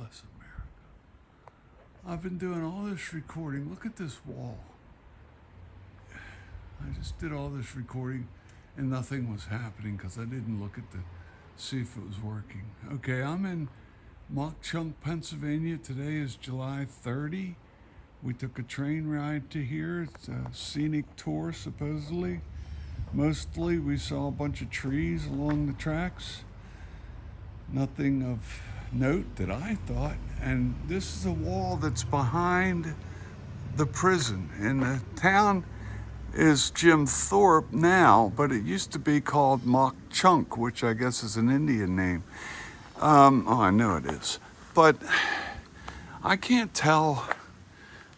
bless America. I've been doing all this recording. Look at this wall. I just did all this recording and nothing was happening because I didn't look at see if it was working. Okay, I'm in Mock Chunk, Pennsylvania. Today is July 30. We took a train ride to here. It's a scenic tour, supposedly. Mostly we saw a bunch of trees along the tracks. Nothing of note that I thought. And this is a wall that's behind the prison. And the town is Jim Thorpe now, but it used to be called Mock Chunk, which I guess is an Indian name. I know it is. But I can't tell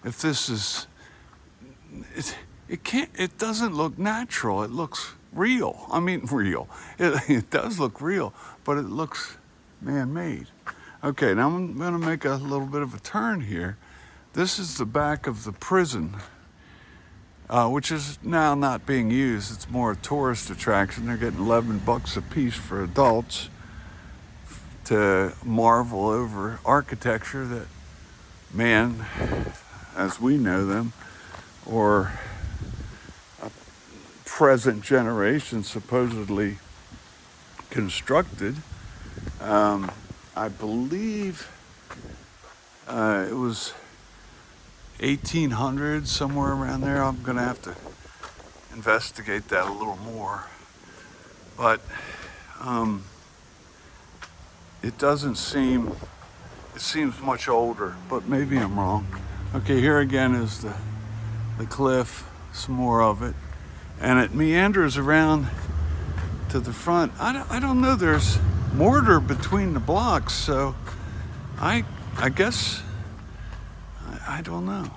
if this is, it doesn't look natural. It looks real. I mean, real. It does look real, but it looks man-made. Okay, now I'm gonna make a little bit of a turn here. This is the back of the prison, which is now not being used. It's more a tourist attraction. They're getting $11 a piece for adults to marvel over architecture that man, as we know them, or a present generation supposedly constructed. I believe it was 1800, somewhere around there. I'm gonna have to investigate that a little more. But it doesn't seem, it seems much older, but maybe I'm wrong. Okay, here again is the cliff, some more of it. And it meanders around to the front. I don't know, there's mortar between the blocks, so I guess, I don't know.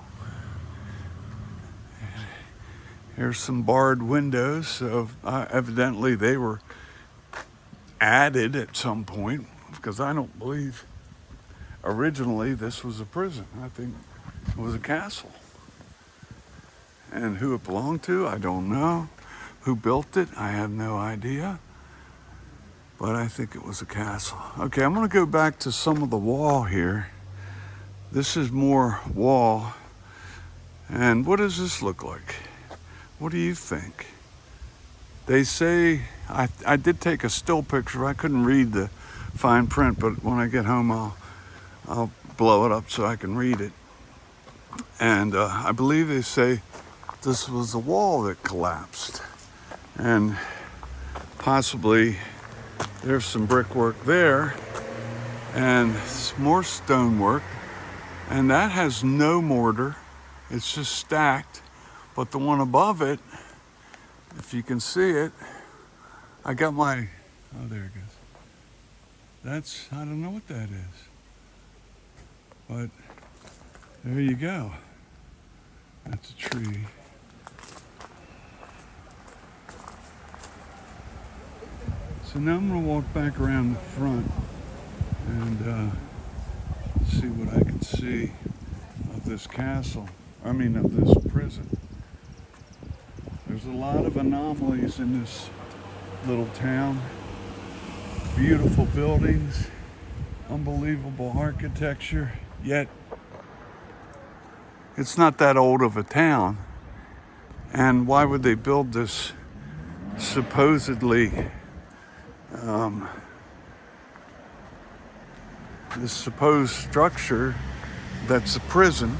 Here's some barred windows, so evidently they were added at some point, because I don't believe originally this was a prison. I think it was a castle. And who it belonged to, I don't know. Who built it, I have no idea. But I think it was a castle. Okay, I'm gonna go back to some of the wall here. This is more wall. And what does this look like? What do you think? They say, I did take a still picture. I couldn't read the fine print, but when I get home, I'll blow it up so I can read it. And I believe they say this was a wall that collapsed. And possibly there's some brickwork there and more stonework. And that has no mortar. It's just stacked. But the one above it, if you can see it, I got my, oh, there it goes. That's, I don't know what that is. But there you go. That's a tree. So now I'm gonna walk back around the front and see what I can see of this castle. I mean, of this prison. There's a lot of anomalies in this little town. Beautiful buildings, unbelievable architecture, yet it's not that old of a town. And why would they build this supposedly this supposed structure that's a prison?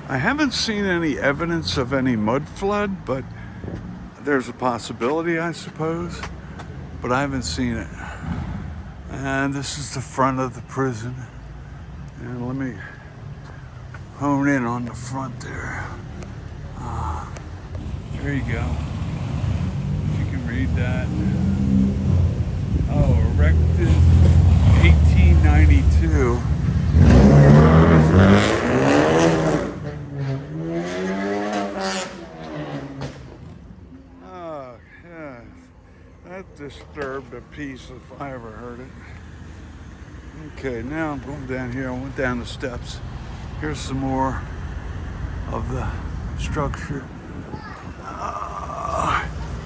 I haven't seen any evidence of any mud flood, but there's a possibility, I suppose, but I haven't seen it. And this is the front of the prison. And let me hone in on the front there. There you go. If you can read that. Oh, erected 1892. Oh, yeah. That disturbed a piece if I ever heard it. Okay, now I'm going down here. I went down the steps. Here's some more of the structure.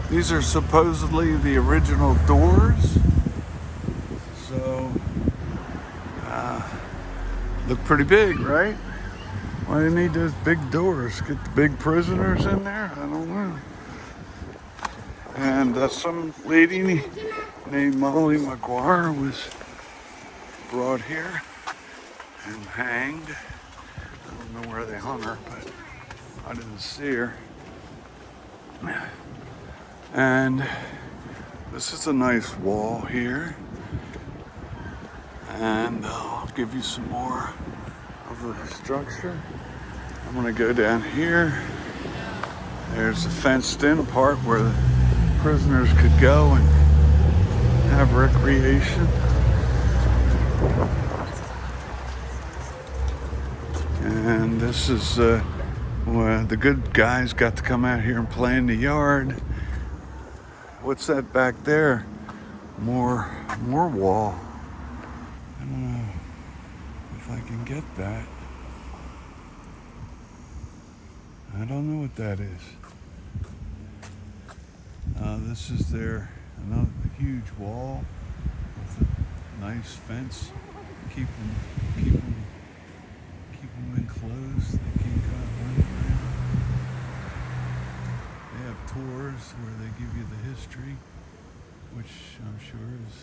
These are supposedly the original doors. So, Look pretty big, right? Why do you need those big doors? Get the big prisoners in there? I don't know. And some lady named Molly McGuire was brought here and hanged. I don't know where they hung her, but I didn't see her. And this is a nice wall here. And I'll give you some more of the structure. I'm gonna go down here. There's a fenced in part where the prisoners could go and have recreation. And this is where the good guys got to come out here and play in the yard. What's that back there? More wall. I don't know if I can get that. I don't know what that is. This is another huge wall with a nice fence. Keep them enclosed. They can't go out running around. They have tours where they give you the history, which I'm sure is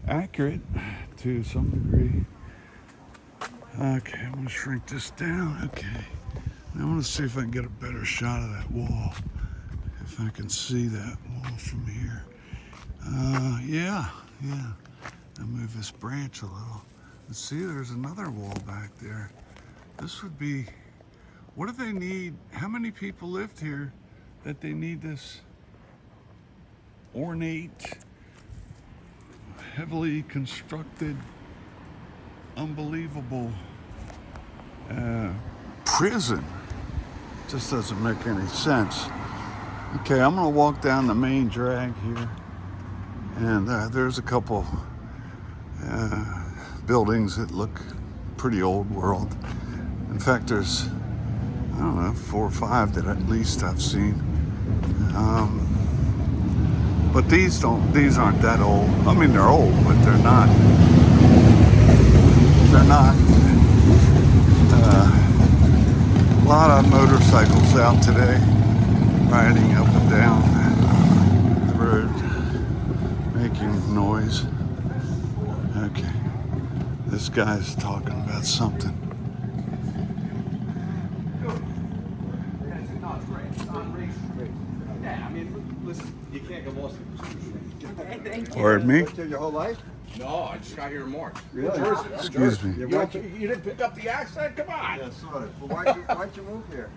accurate to some degree. Okay, I'm gonna shrink this down. Okay. I want to see if I can get a better shot of that wall. If I can see that wall from here. Yeah. I'll move this branch a little. Let's see, there's another wall back there. This would be, what do they need? How many people lived here that they need this ornate, heavily constructed, unbelievable prison? Just doesn't make any sense. Okay, I'm gonna walk down the main drag here, and there's a couple buildings that look pretty old world. In fact, there's, I don't know, 4 or 5 that at least I've seen. But these aren't that old. I mean, they're old, but they're not a lot of motorcycles out today, riding up and down the road, making noise. Okay, this guy's talking about something. Yeah, I mean, listen, you can't get lost in this. Pardon me? Lived here your whole life? No, I just got here in March. Really? New Jersey. Excuse me. You didn't pick up the accent? Come on. Yeah, sort of. Well, why'd you move here?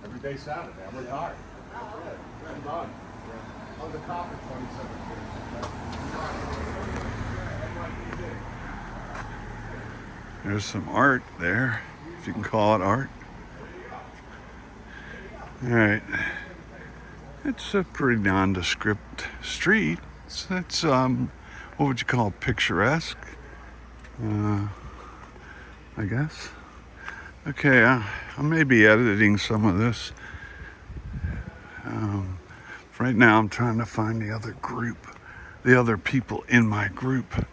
Every day Saturday. I'm retired. I'm done. I was a cop for 27 years. There's some art there, if you can call it art. All right. It's a pretty nondescript street. It's what would you call it, picturesque? I guess. Okay, I may be editing some of this. Right now I'm trying to find the other people in my group.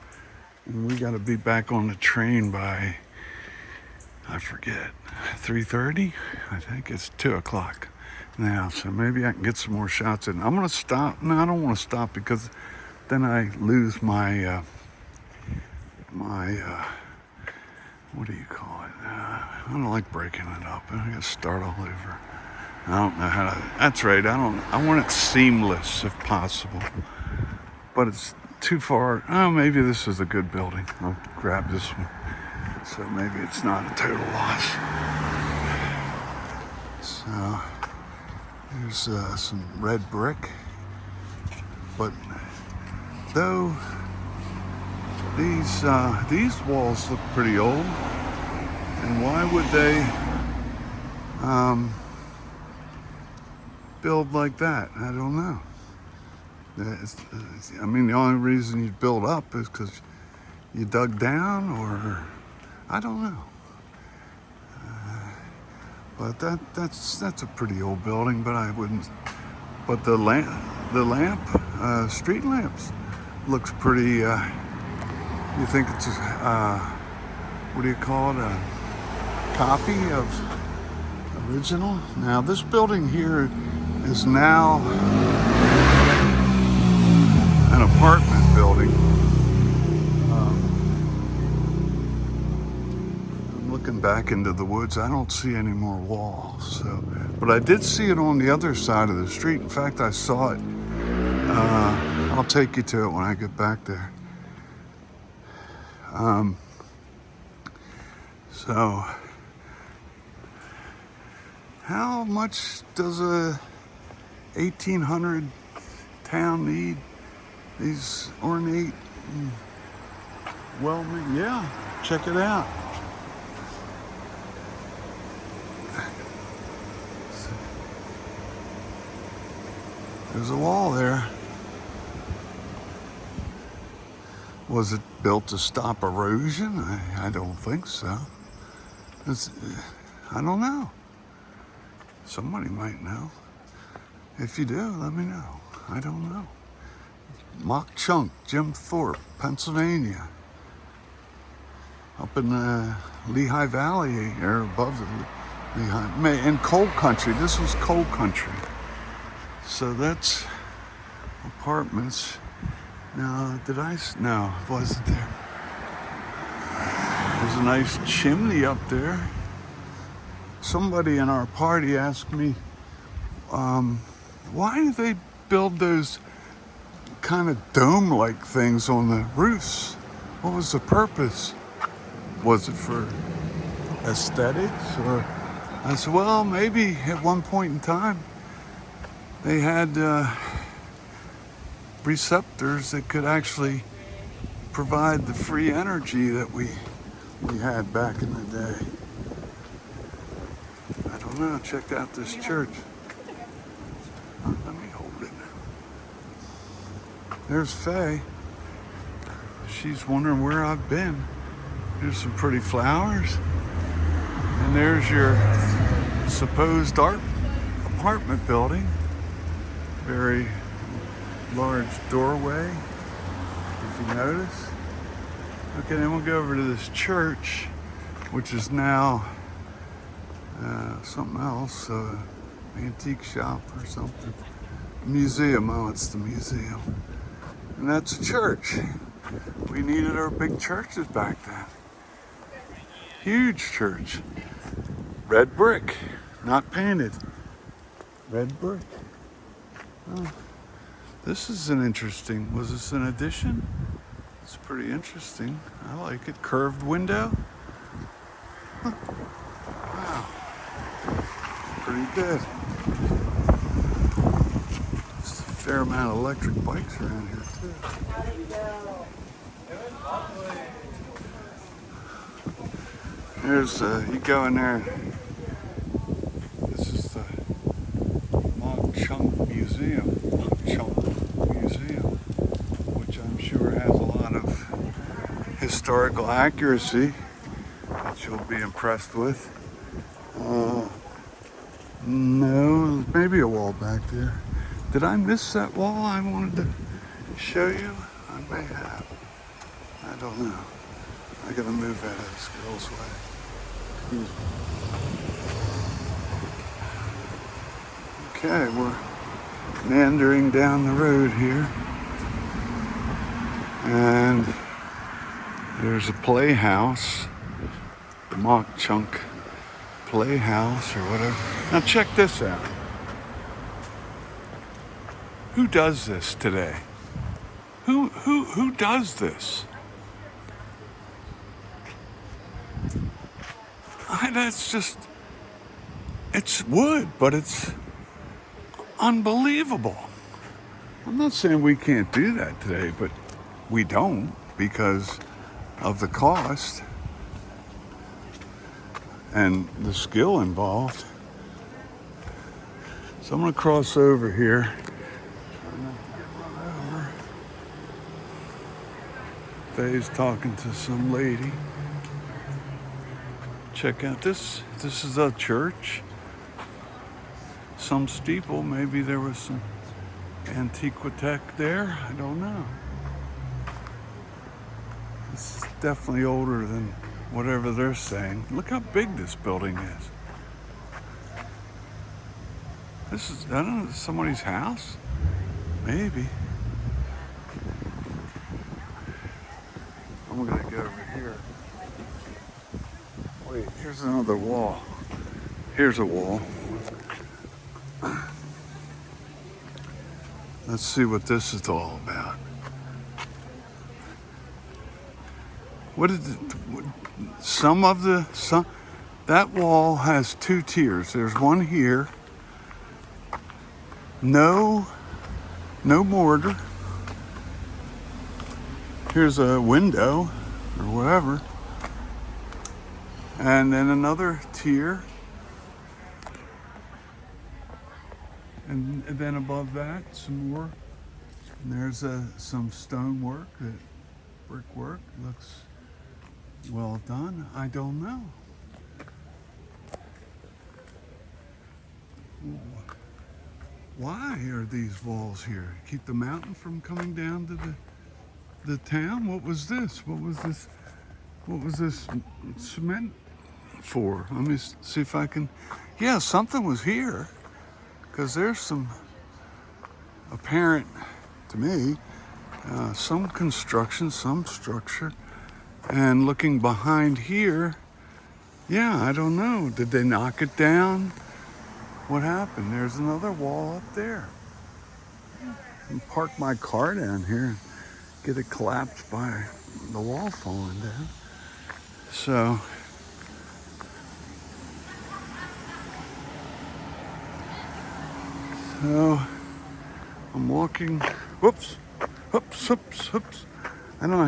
And we gotta be back on the train by, I forget, 3:30? I think it's 2 o'clock now, so maybe I can get some more shots in. I'm gonna stop. No, I don't wanna stop because then I lose my, what do you call it? I don't like breaking it up. I gotta start all over. I don't know how to, that's right, I want it seamless if possible. But it's too far. Oh, maybe this is a good building. I'll grab this one. So maybe it's not a total loss. So there's some red brick. But though these walls look pretty old, and why would they build like that? I don't know. I mean, the only reason you'd build up is because you dug down, or I don't know. But that's a pretty old building. But I wouldn't. But the street lamps, looks pretty. You think it's what do you call it, a copy of original. Now this building here is now an apartment building. I'm looking back into the woods. I don't see any more walls, but I did see it on the other side of the street. In fact, I saw it. I'll take you to it when I get back there. So how much does a 1800 town need these ornate and well-made? Yeah, check it out. There's a wall there. Was it built to stop erosion? I don't think so. I don't know. Somebody might know. If you do, let me know. I don't know. Mock Chunk, Jim Thorpe, Pennsylvania. Up in the Lehigh Valley, or above the Lehigh, in coal country. This was coal country. So that's apartments. Now, no, it wasn't there. There's a nice chimney up there. Somebody in our party asked me, why do they build those kind of dome-like things on the roofs? What was the purpose? Was it for aesthetics? Or I said, well, maybe at one point in time they had receptors that could actually provide the free energy that we had back in the day. I don't know. Check out this church. Let me hold it. There's Faye. She's wondering where I've been. There's some pretty flowers. And there's your supposed apartment building. Very large doorway, if you notice. Okay, then we'll go over to this church, which is now something else, antique shop or something. Museum, oh, it's the museum. And that's a church. We needed our big churches back then. Huge church. Red brick, not painted. Red brick. Oh, this is an interesting, was this an addition? It's pretty interesting. I like it. Curved window. Huh. Wow. Pretty good. There's a fair amount of electric bikes around here too. There's, you go in there. This is the Mock Chunk Museum. Mock Chunk Museum, which I'm sure has a lot of historical accuracy that you'll be impressed with. No, maybe a wall back there. Did I miss that wall I wanted to show you? I may have. I don't know. I gotta move out of this girl's way. Excuse me. Okay, we're meandering down the road here. And there's a playhouse, the Mock Chunk Playhouse or whatever. Now check this out. Who does this today? Who does this? That's just, it's wood, but it's unbelievable. I'm not saying we can't do that today, but we don't because of the cost and the skill involved. So I'm gonna cross over here. Faye's talking to some lady. Check out this. This is a church. Some steeple. Maybe there was some antiquitech there. I don't know. It's definitely older than whatever they're saying. Look how big this building is. This is, I don't know, somebody's house? Maybe. I'm gonna get over here. Wait, here's another wall. Here's a wall. Let's see what this is all about. What is it? That wall has two tiers. There's one here. No mortar. Here's a window or whatever. And then another tier. And then above that, some more. And there's some stonework, brickwork. Looks well done. I don't know. Why are these walls here? Keep the mountain from coming down to the town? What was this? What was this? What was this cement for? Let me see if I can. Yeah, something was here. Because there's some apparent, to me, some construction, some structure. And looking behind here, yeah, I don't know. Did they knock it down? What happened? There's another wall up there. I can park my car down here and get it collapsed by the wall falling down. So, I'm walking. Whoops. I don't know.